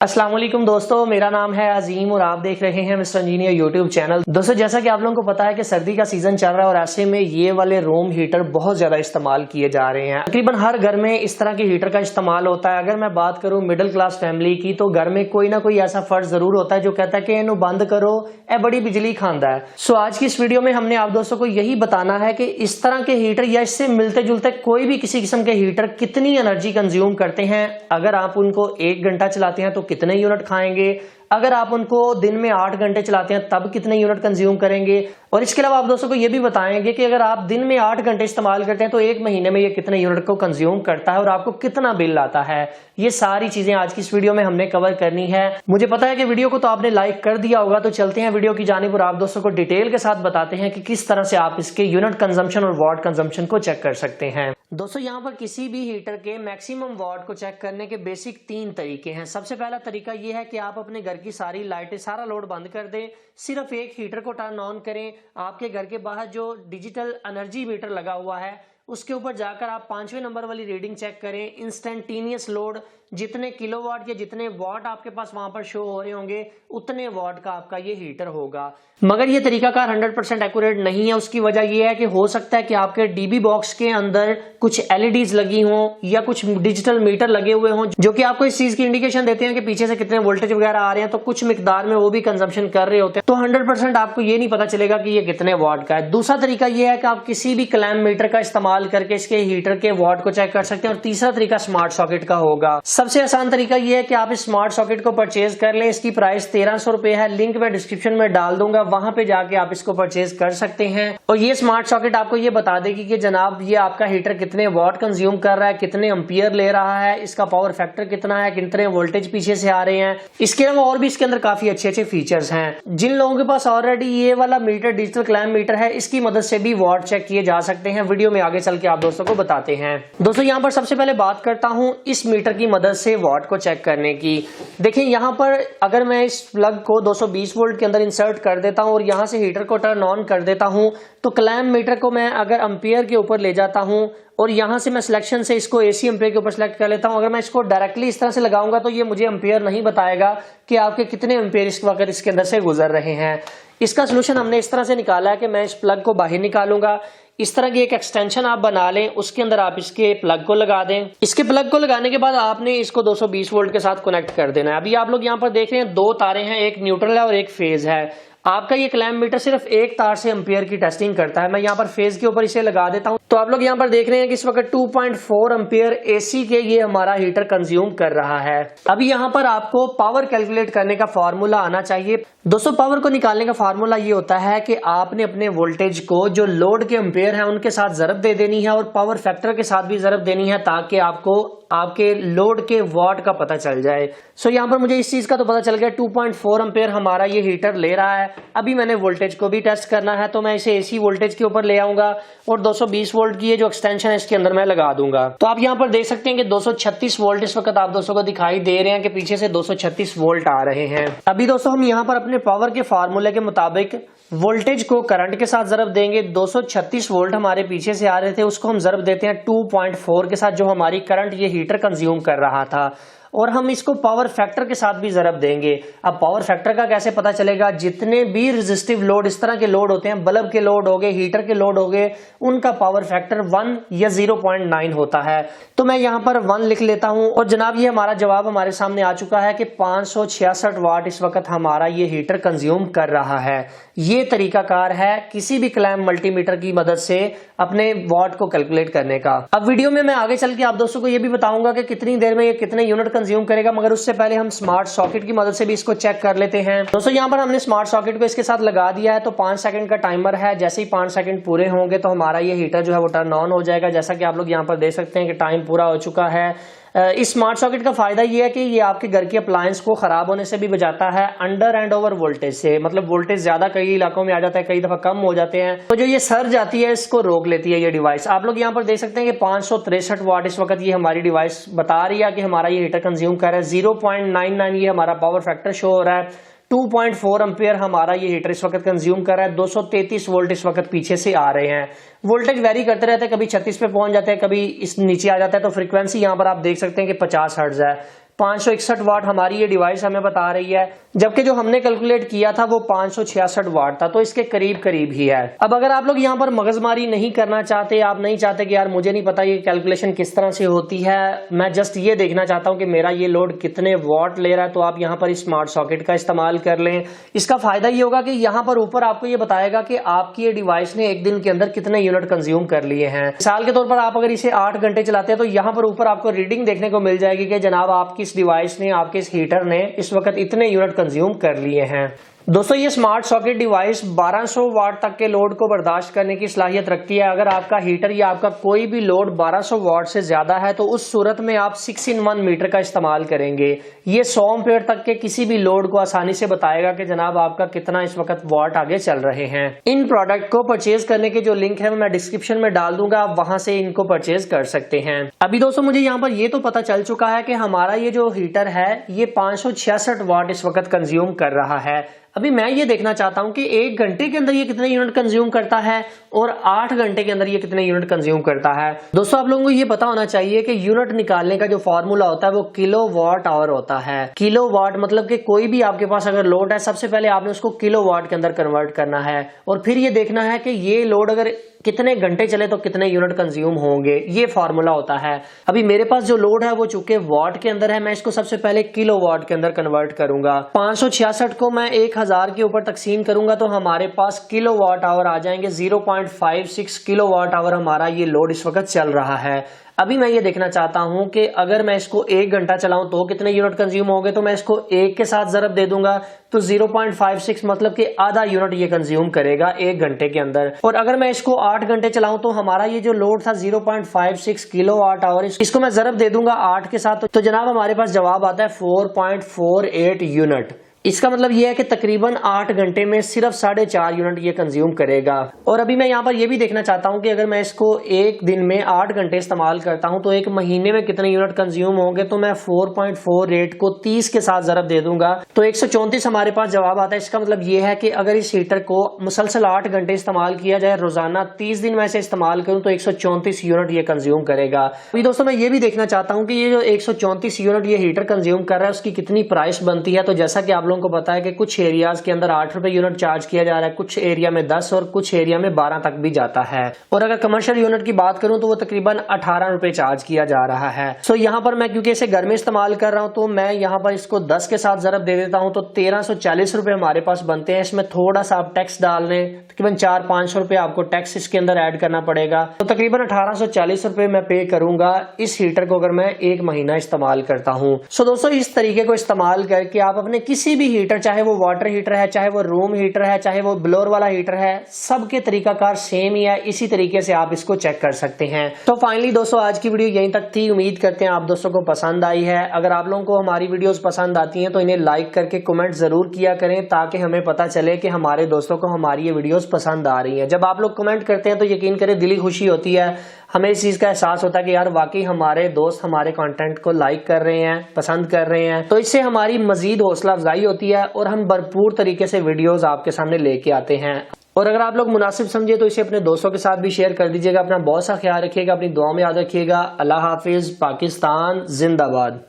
अस्सलाम वालेकुम दोस्तों, मेरा नाम है अजीम और आप देख रहे हैं मिस्टर इंजीनियर यूट्यूब चैनल। दोस्तों, जैसा कि आप लोगों को पता है कि सर्दी का सीजन चल रहा है और ऐसे में ये वाले रूम हीटर बहुत ज्यादा इस्तेमाल किए जा रहे हैं। तकरीबन हर घर में इस तरह के हीटर का इस्तेमाल होता है। अगर मैं बात करूं मिडिल क्लास फैमिली की, तो घर में कोई ना कोई ऐसा फर्ज जरूर होता है जो कहता है कि इन्हें बंद करो, ए बड़ी बिजली खांदा है। सो आज की इस वीडियो में हमने आप दोस्तों को यही बताना है कि इस तरह के हीटर या इससे मिलते जुलते कोई भी किसी किस्म के हीटर कितनी एनर्जी कंज्यूम करते हैं। अगर आप उनको 1 घंटा चलाते हैं तो कितने यूनिट खाएंगे, अगर आप उनको दिन में 8 घंटे चलाते हैं तब कितने यूनिट कंज्यूम करेंगे। और इसके अलावा आप दोस्तों को यह भी बताएंगे कि अगर आप दिन में 8 घंटे इस्तेमाल करते हैं तो 1 महीने में ये कितने यूनिट को कंज्यूम करता है और आपको कितना बिल आता है। ये सारी चीजें आज की इस वीडियो में हमने कवर करनी है। मुझे पता है कि वीडियो को तो आपने लाइक कर दिया होगा, तो चलते हैं वीडियो की जानिब और आप दोस्तों को डिटेल के साथ बताते हैं कि किस तरह से आप इसके यूनिट कंजम्पशन और वाट कंजम्पशन को चेक कर सकते हैं। दोस्तों, यहाँ पर किसी भी हीटर के मैक्सिमम वाट को चेक करने के बेसिक 3 तरीके हैं। सबसे पहला तरीका यह है कि आप अपने घर की सारी लाइटें, सारा लोड बंद कर दें, सिर्फ एक हीटर को टर्न ऑन करें। आपके घर के बाहर जो डिजिटल एनर्जी मीटर लगा हुआ है उसके ऊपर जाकर आप 5वें नंबर वाली रीडिंग चेक करें। इंस्टेंटेनियस लोड, जितने किलोवाट या जितने वाट आपके पास वहां पर शो हो रहे होंगे उतने वाट का आपका ये हीटर होगा। मगर ये तरीकाकार 100% एक्यूरेट नहीं है। उसकी वजह यह है कि हो सकता है कि आपके डीबी बॉक्स के अंदर कुछ एलईडीज लगी हों या कुछ डिजिटल मीटर लगे हुए हों जो कि आपको इस चीज की इंडिकेशन देते हैं कि पीछे से कितने वोल्टेज वगैरह आ रहे हैं, तो कुछ मिकदार में वो भी कंजम्पशन कर रहे होते हैं, तो 100% आपको ये नहीं पता चलेगा कि ये कितने वाट का है। दूसरा तरीका यह है कि आप किसी भी क्लैम्प मीटर का इस्तेमाल करके इसके हीटर के वाट को चेक कर सकते हैं। और तीसरा तरीका स्मार्ट सॉकेट का होगा। सबसे आसान तरीका यह है कि आप इस स्मार्ट सॉकेट को परचेज कर लें। इसकी प्राइस 1300 रुपए है, लिंक मैं डिस्क्रिप्शन में डाल दूंगा, वहां पे जाके आप इसको परचेज कर सकते हैं। और ये स्मार्ट सॉकेट आपको ये बता देगी कि जनाब ये आपका हीटर कितने वाट कंज्यूम कर रहा है, कितने एम्पियर ले रहा है, इसका पावर फैक्टर कितना है, कितने वोल्टेज पीछे से आ रहे हैं। इसके अलावा और भी इसके अंदर काफी अच्छे अच्छे फीचर्स हैं। जिन लोगों के पास ऑलरेडी ये वाला मीटर डिजिटल क्लैम्प मीटर है, इसकी मदद से भी वाट चेक किए जा सकते हैं। वीडियो में आगे चल के आप दोस्तों को बताते हैं। दोस्तों, यहाँ पर सबसे पहले बात करता हूँ इस मीटर की मदद से वाट को चेक करने की। देखिए, यहाँ पर अगर मैं इस प्लग को 220 वोल्ट के अंदर इंसर्ट कर देता हूँ और यहाँ से हीटर को टर्न ऑन कर देता हूँ, तो क्लैम्प मीटर को मैं अगर एम्पियर के ऊपर ले जाता हूँ और यहाँ से मैं सिलेक्शन से इसको एसी एम्पियर के ऊपर सेलेक्ट कर लेता हूँ। अगर मैं इसको डायरेक्टली इस तरह से लगाऊंगा तो ये मुझे एम्पियर नहीं बताएगा कि आपके कितने एम्पियर इस वक्त इसके अंदर से गुजर रहे हैं। इसका सोल्यूशन हमने इस तरह से निकाला है कि मैं इस प्लग को बाहर निकालूंगा। इस तरह की एक एक्सटेंशन आप बना लें, उसके अंदर आप इसके प्लग को लगा दें। इसके प्लग को लगाने के बाद आपने इसको 220 वोल्ट के साथ कनेक्ट कर देना है। अभी आप लोग यहाँ पर देख रहे हैं 2 तारे हैं, एक न्यूट्रल है और एक फेज है। आपका ये क्लैम्प मीटर सिर्फ एक तार से एम्पियर की टेस्टिंग करता है। मैं यहाँ पर फेज के ऊपर इसे लगा देता हूँ, तो आप लोग यहाँ पर देख रहे हैं कि इस वक्त 2.4 एम्पियर एसी के ये हमारा हीटर कंज्यूम कर रहा है। अभी यहाँ पर आपको पावर कैलकुलेट करने का फार्मूला आना चाहिए। दोस्तों, पावर को निकालने का फार्मूला ये होता है कि आपने अपने वोल्टेज को जो लोड के एम्पियर है उनके साथ ज़रब दे देनी है और पावर फैक्टर के साथ भी ज़रब देनी है, ताकि आपको आपके लोड के वाट का पता चल जाए। सो यहाँ पर मुझे इस चीज का तो पता चल गया 2.4 एम्पियर हमारा ये हीटर ले रहा है। अभी मैंने वोल्टेज को भी टेस्ट करना है, तो मैं इसे एसी वोल्टेज के ऊपर ले आऊंगा और 220 वोल्ट की ये जो एक्सटेंशन है इसके अंदर मैं लगा दूंगा। तो आप यहाँ पर देख सकते हैं कि 236 वोल्ट इस वक्त आप दोस्तों को दिखाई दे रहे हैं कि पीछे से 236 वोल्ट आ रहे हैं। अभी दोस्तों हम यहाँ पर अपने पावर के फार्मूले के मुताबिक वोल्टेज को करंट के साथ ज़रब देंगे। 236 वोल्ट हमारे पीछे से आ रहे थे, उसको हम ज़रब देते हैं 2.4 के साथ, जो हमारी करंट ये हीटर कंज्यूम कर रहा था, और हम इसको पावर फैक्टर के साथ भी ज़रब देंगे। अब पावर फैक्टर का कैसे पता चलेगा? जितने भी रेजिस्टिव लोड, इस तरह के लोड होते हैं, बल्ब के लोड हो गए, हीटर के लोड हो गए, उनका पावर फैक्टर 1 या 0.9 होता है। तो मैं यहाँ पर 1 लिख लेता हूँ और जनाब ये हमारा जवाब हमारे सामने आ चुका है कि 566 वाट इस वक्त हमारा ये हीटर कंज्यूम कर रहा है। ये तरीकाकार है किसी भी क्लैम्प मल्टीमीटर की मदद से अपने वाट को कैलकुलेट करने का। अब वीडियो में मैं आगे चल के आप दोस्तों को ये भी बताऊंगा कि कितनी देर में ये कितने यूनिट कंज्यूम करेगा, मगर उससे पहले हम स्मार्ट सॉकेट की मदद से भी इसको चेक कर लेते हैं। दोस्तों, यहाँ पर हमने स्मार्ट सॉकेट को इसके साथ लगा दिया है, तो 5 सेकंड का टाइमर है। जैसे ही 5 सेकंड पूरे होंगे तो हमारा ये हीटर जो है वो टर्न ऑन हो जाएगा। जैसा कि आप लोग यहाँ पर देख सकते हैं कि टाइम पूरा हो चुका है। इस स्मार्ट सॉकेट का फायदा ये है कि ये आपके घर के अप्लायंस को खराब होने से भी बचाता है अंडर एंड ओवर वोल्टेज से। मतलब वोल्टेज ज्यादा कई इलाकों में आ जाता है, कई दफा कम हो जाते हैं, तो जो ये सर्ज आती है इसको रोक लेती है ये डिवाइस। आप लोग यहाँ पर देख सकते हैं कि 563 वाट इस वक्त ये हमारी डिवाइस बता रही है कि हमारा ये हीटर कंज्यूम कर रहा है। 0.99 ये हमारा पावर फैक्टर शो हो रहा है। 2.4 एम्पियर हमारा ये हीटर इस वक्त कंज्यूम कर रहा है। 233 वोल्ट इस वक्त पीछे से आ रहे हैं। वोल्टेज वेरी करते रहते हैं, कभी 36 पे पहुंच जाते हैं, कभी इस नीचे आ जाता है। तो फ्रीक्वेंसी यहाँ पर आप देख सकते हैं कि 50 हर्ट्ज है। 561 वाट हमारी ये डिवाइस हमें बता रही है, जबकि जो हमने कैलकुलेट किया था वो 566 वाट था, तो इसके करीब करीब ही है। अब अगर आप लोग यहाँ पर मगजमारी नहीं करना चाहते, आप नहीं चाहते कि यार मुझे नहीं पता ये कैलकुलेशन किस तरह से होती है, मैं जस्ट ये देखना चाहता हूँ कि मेरा ये लोड कितने वाट ले रहा है, तो आप यहाँ पर स्मार्ट सॉकेट का इस्तेमाल कर लें। इसका फायदा ये होगा कि यहाँ पर ऊपर आपको ये बताएगा कि आपकी ये डिवाइस ने एक दिन के अंदर कितने यूनिट कंज्यूम कर लिए हैं। मिसाल के तौर पर आप अगर इसे 8 घंटे चलाते हैं तो यहाँ पर ऊपर आपको रीडिंग देखने को मिल जाएगी कि जनाब आपकी इस डिवाइस ने, आपके इस हीटर ने इस वक्त इतने यूनिट कंज्यूम कर लिए हैं। दोस्तों ये स्मार्ट सॉकेट डिवाइस 1200 वाट तक के लोड को बर्दाश्त करने की सलाहियत रखती है। अगर आपका हीटर या आपका कोई भी लोड 1200 वाट से ज्यादा है तो उस सूरत में आप 6-in-1 मीटर का इस्तेमाल करेंगे। ये 100 एम्पीयर तक के किसी भी लोड को आसानी से बताएगा कि जनाब आपका कितना इस वक्त वाट आगे चल रहे हैं। इन प्रोडक्ट को परचेज करने के जो लिंक है मैं डिस्क्रिप्शन में डाल दूंगा, आप वहां से इनको परचेज कर सकते हैं। अभी दोस्तों मुझे यहाँ पर ये तो पता चल चुका है कि हमारा ये जो हीटर है ये 566 वाट इस वक्त कंज्यूम कर रहा है। अभी मैं ये देखना चाहता हूं कि 1 घंटे के अंदर ये कितने यूनिट कंज्यूम करता है और 8 घंटे के अंदर ये कितने यूनिट कंज्यूम करता है। दोस्तों आप लोगों को ये पता होना चाहिए कि यूनिट निकालने का जो फॉर्मूला होता है वो किलोवाट आवर होता है। किलोवाट मतलब कि कोई भी आपके पास अगर लोड है, सबसे पहले आपने उसको किलोवाट के अंदर कन्वर्ट करना है और फिर ये देखना है कि ये लोड अगर कितने घंटे चले तो कितने यूनिट कंज्यूम होंगे, ये फार्मूला होता है। अभी मेरे पास जो लोड है वो चूंकि वाट के अंदर है, मैं इसको सबसे पहले किलोवाट के अंदर कन्वर्ट करूंगा। 566 को मैं 1000 के ऊपर तकसीम करूंगा तो हमारे पास किलोवाट आवर आ जाएंगे। 0.56 किलोवाट आवर हमारा ये लोड इस वक्त चल रहा है। अभी मैं ये देखना चाहता हूं कि अगर मैं इसको 1 घंटा चलाऊं तो कितने यूनिट कंज्यूम होंगे, तो मैं इसको 1 के साथ ज़रब दे दूंगा तो 0.56 मतलब कि आधा यूनिट ये कंज्यूम करेगा 1 घंटे के अंदर। और अगर मैं इसको 8 घंटे चलाऊं तो हमारा ये जो लोड था 0.56 किलोवाट आवर, इसको मैं ज़रब दे दूंगा 8 के साथ, तो जनाब हमारे पास जवाब आता है 4.48 यूनिट। इसका मतलब यह है कि तकरीबन 8 घंटे में सिर्फ 4.5 यूनिट ये कंज्यूम करेगा। और अभी मैं यहाँ पर यह भी देखना चाहता हूं कि अगर मैं इसको एक दिन में 8 घंटे इस्तेमाल करता हूं तो एक महीने में कितने यूनिट कंज्यूम होंगे, तो मैं 4.48 को 30 के साथ ज़रब दे दूंगा तो 134 हमारे पास जवाब आता है। इसका मतलब यह है कि अगर इस हीटर को मुसलसल 8 घंटे इस्तेमाल किया जाए, रोजाना 30 दिन में इसे इस्तेमाल करूं तो 134 यूनिट ये कंज्यूम करेगा। अभी दोस्तों मैं ये भी देखना चाहता हूँ कि ये जो 134 यूनिट ये हीटर कंज्यूम कर रहा है उसकी कितनी प्राइस बनती है। तो जैसा कि आप लोगों को पता है कि कुछ एरियाज के अंदर 8 रुपए यूनिट चार्ज किया जा रहा है, कुछ एरिया में 10 और कुछ एरिया में 12 तक भी जाता है। और अगर कमर्शियल यूनिट की बात करूं तो वो तकरीबन 18 रुपए चार्ज किया जा रहा है। सो यहाँ पर मैं क्योंकि इसे घर में इस्तेमाल कर रहा हूं तो मैं यहाँ पर इसको 10 के साथ ज़रब दे देता हूं तो 1340 रुपए हमारे पास बनते हैं। इसमें थोड़ा सा आप टैक्स डाल लें, तकरीबन 400-500 रुपए आपको टैक्स इसके अंदर ऐड करना पड़ेगा, तो तकरीबन 1840 रुपए मैं पे करूंगा इस हीटर को अगर मैं 1 महीना इस्तेमाल करता हूं। सो दोस्तों इस तरीके को इस्तेमाल करके आप अपने किसी भी हीटर, चाहे वो वाटर हीटर है, चाहे वो रूम हीटर है, चाहे वो ब्लोअर वाला हीटर है, सबके तरीकाकार सेम ही है। इसी तरीके से आप इसको चेक कर सकते हैं। तो फाइनली दोस्तों आज की वीडियो यहीं तक थी। उम्मीद करते हैं आप दोस्तों को पसंद आई है। अगर आप लोगों को हमारी वीडियोस पसंद आती हैं तो इन्हें लाइक करके कमेंट जरूर किया करें ताकि हमें पता चले कि हमारे दोस्तों को हमारी ये वीडियोस पसंद आ रही हैं। जब आप लोग कमेंट करते हैं तो यकीन करें दिली खुशी होती है, हमें इस चीज का एहसास होता है कि यार वाकई हमारे दोस्त हमारे कंटेंट को लाइक कर रहे हैं, पसंद कर रहे हैं, तो इससे हमारी मजीद हौसला अफजाई होती है और हम भरपूर तरीके से वीडियोस आपके सामने लेके आते हैं। और अगर आप लोग मुनासिब समझे तो इसे अपने दोस्तों के साथ भी शेयर कर दीजिएगा। अपना बहुत सा ख्याल रखिएगा, अपनी दुआ में याद रखिएगा। अल्लाह हाफिज। पाकिस्तान जिंदाबाद।